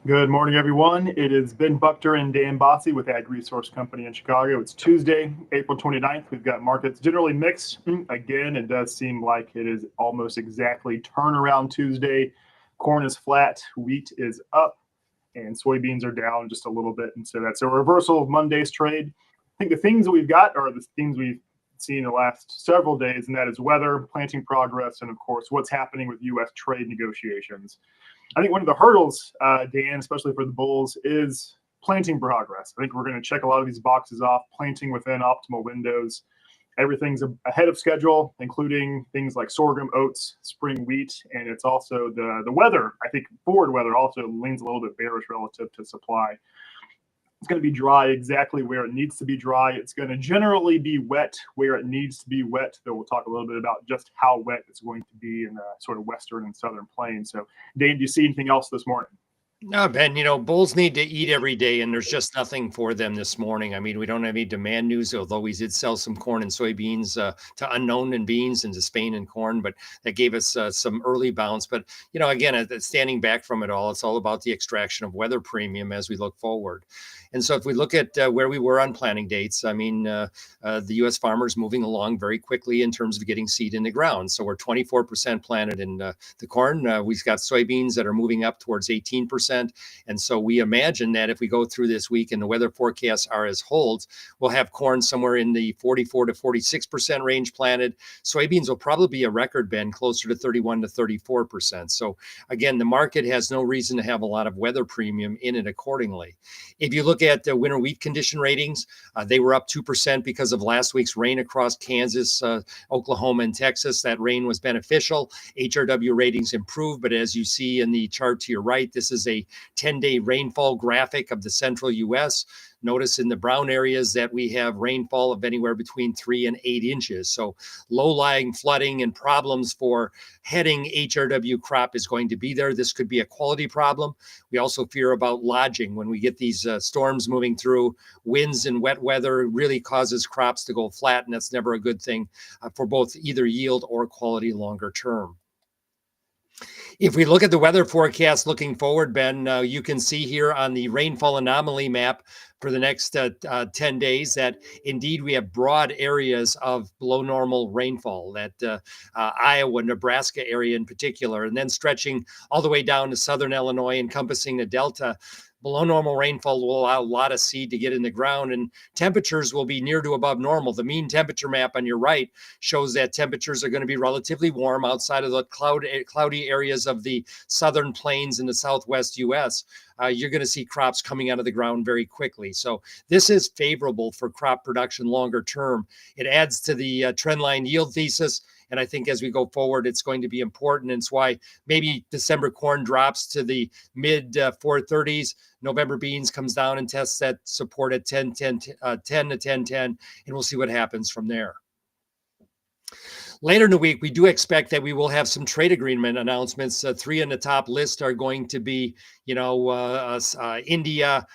Good morning, everyone. It is Ben Buchter and Dan Bossy with Ag Resource Company in Chicago. It's Tuesday, April 29th. We've got markets generally mixed. Again, it does seem like it is almost exactly turnaround Tuesday. Corn is flat, wheat is up, and soybeans are down just a little bit. And so that's a reversal of Monday's trade. I think the things that we've got are the things we've seen in the last several days, and that is weather, planting progress, and of course, what's happening with U.S. trade negotiations. I think one of the hurdles, Dan, especially for the bulls, is planting progress. I think we're going to check a lot of these boxes off, planting within optimal windows. Everything's ahead of schedule, including things like sorghum, oats, spring wheat, and it's also the weather. I think forward weather also leans a little bit bearish relative to supply. It's going to be dry exactly where it needs to be dry. It's going to generally be wet where it needs to be wet, though we'll talk a little bit about just how wet it's going to be in the sort of western and southern plains. So, Dane, do you see anything else this morning? No, Ben, bulls need to eat every day, and there's just nothing for them this morning. I mean, we don't have any demand news, although we did sell some corn and soybeans to unknown and beans and to Spain and corn, but that gave us some early bounce. But, again, standing back from it all, it's all about the extraction of weather premium as we look forward. And so if we look at where we were on planting dates, I mean, the U.S. farmers moving along very quickly in terms of getting seed in the ground. So we're 24% planted in the corn. We've got soybeans that are moving up towards 18%. And so we imagine that if we go through this week and the weather forecasts are as holds, we'll have corn somewhere in the 44 to 46% range planted. Soybeans will probably be a record, Ben, closer to 31 to 34%. So again, the market has no reason to have a lot of weather premium in it accordingly. If you look at the winter wheat condition ratings, they were up 2% because of last week's rain across Kansas, Oklahoma, and Texas. That rain was beneficial. HRW ratings improved, but as you see in the chart to your right, this is a 10-day rainfall graphic of the central U.S. Notice in the brown areas that we have rainfall of anywhere between 3 and 8 inches. So low-lying flooding and problems for heading HRW crop is going to be there. This could be a quality problem. We also fear about lodging. When we get these storms moving through, winds and wet weather really causes crops to go flat, and that's never a good thing for both either yield or quality longer term. If we look at the weather forecast looking forward, Ben, you can see here on the rainfall anomaly map for the next 10 days that indeed we have broad areas of below normal rainfall, that Iowa, Nebraska area in particular, and then stretching all the way down to southern Illinois, encompassing the Delta. Below normal rainfall will allow a lot of seed to get in the ground, and temperatures will be near to above normal. The mean temperature map on your right shows that temperatures are going to be relatively warm outside of the cloudy areas of the southern plains in the southwest U.S. You're going to see crops coming out of the ground very quickly. So this is favorable for crop production longer term. It adds to the trendline yield thesis. And I think as we go forward, it's going to be important. And it's why maybe December corn drops to the mid 430s. November beans comes down and tests that support at 10 to 1010, and we'll see what happens from there. Later in the week, we do expect that we will have some trade agreement announcements. 3 on the top list are going to be, India,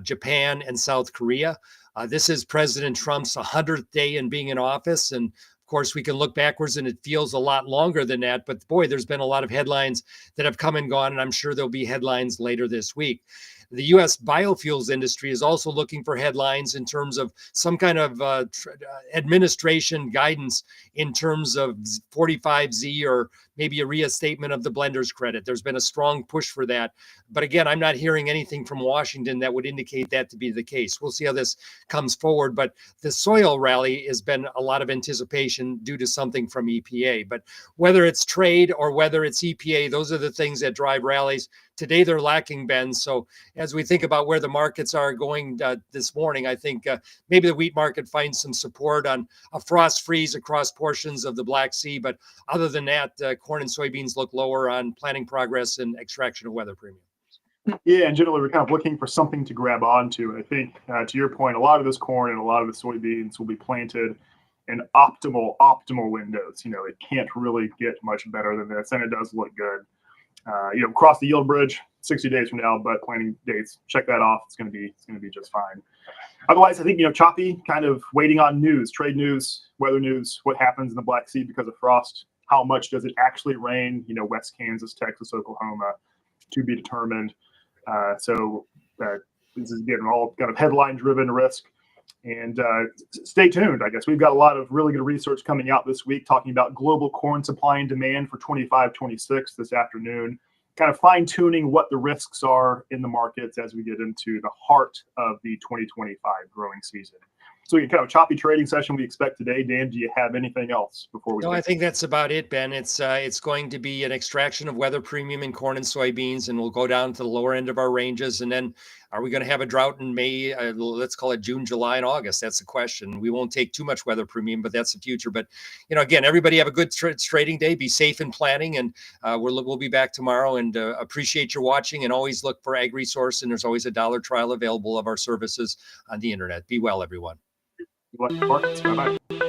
Japan, and South Korea. This is President Trump's 100th day in being in office, and of course, we can look backwards and it feels a lot longer than that. But boy, there's been a lot of headlines that have come and gone, and I'm sure there'll be headlines later this week. The U.S. biofuels industry is also looking for headlines in terms of some kind of administration guidance in terms of 45Z or maybe a reinstatement of the blender's credit. There's been a strong push for that. But again, I'm not hearing anything from Washington that would indicate that to be the case. We'll see how this comes forward. But the soy oil rally has been a lot of anticipation due to something from EPA. But whether it's trade or whether it's EPA, those are the things that drive rallies. Today, they're lacking, Ben. So as we think about where the markets are going this morning, I think maybe the wheat market finds some support on a frost freeze across portions of the Black Sea. But other than that, corn and soybeans look lower on planting progress and extraction of weather premium. Yeah, and generally we're kind of looking for something to grab onto. And I think, to your point, a lot of this corn and a lot of the soybeans will be planted in optimal windows. It can't really get much better than this, and it does look good. Cross the yield bridge 60 days from now, but planting dates, check that off. It's going to be just fine. Otherwise, I think, choppy, kind of waiting on news, trade news, weather news, what happens in the Black Sea because of frost. How much does it actually rain? West Kansas, Texas, Oklahoma, to be determined. So this is again all kind of headline driven risk. And stay tuned. I guess we've got a lot of really good research coming out this week talking about global corn supply and demand for 25-26 this afternoon, kind of fine tuning what the risks are in the markets as we get into the heart of the 2025 growing season. So we kind of a choppy trading session we expect today. Dan, do you have anything else before we? No, I think that's about it, Ben. It's going to be an extraction of weather premium in corn and soybeans, and we'll go down to the lower end of our ranges. And then, are we going to have a drought in May? Let's call it June, July, and August. That's the question. We won't take too much weather premium, but that's the future. But again, everybody have a good trading day. Be safe in planning, and we'll be back tomorrow. And appreciate your watching. And always look for Ag Resource. And there's always a dollar trial available of our services on the internet. Be well, everyone. Good luck, markets. Bye bye.